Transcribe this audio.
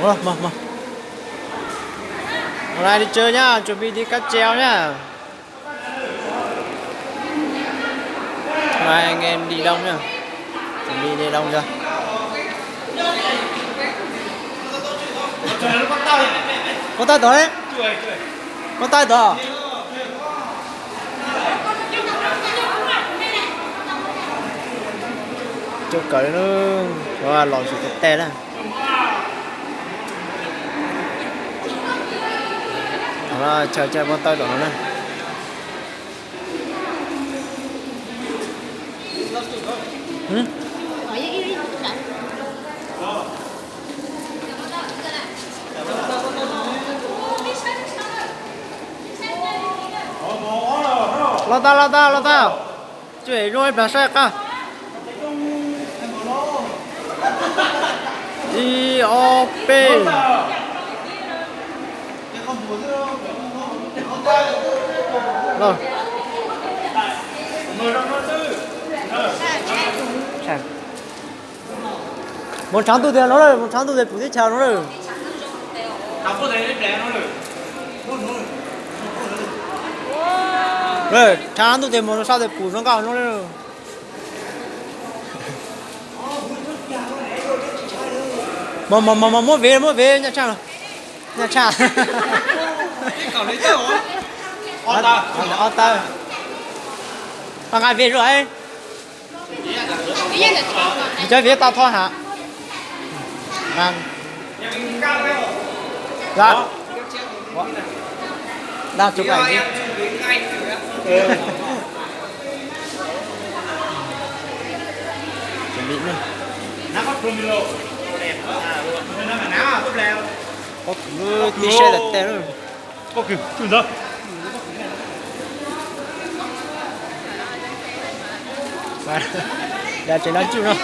Mở. Hôm nay đi chơi nhá, chuẩn bị đi cáp treo nhá. Mai anh em đi đông nhá. Chuẩn bị đi đông chưa? Con tay đó đấy. Con tay đó. Cho cởi nó rồi lòn sự tè đó. Đó, chờ con tay đó này. Ừ? Lo tao. Chuyện rồi bà sẽ cả. IOP. Rồi. Chà. Một trắng tu tiền nó rồi, một trắng tu tiền phụ thiết chào nó rồi. Rồi, trắng tu tiền một sao để phụ nó cao nó rồi. Mua về nha cha. Nha cha. Cậu lấy tao hả? Ở tao. Thằng ai về rồi? Chơi về tao thôi hả? Ngang. Dạ. Đang chụp ảnh chứ. Chuẩn bị nữa. Nó có Promilo. Đẹp quá. Nó mà náo à, tốt leo. Có t-shirt là tè rồi. Có kìa, chừng rồi. Đã chơi nói chung rồi.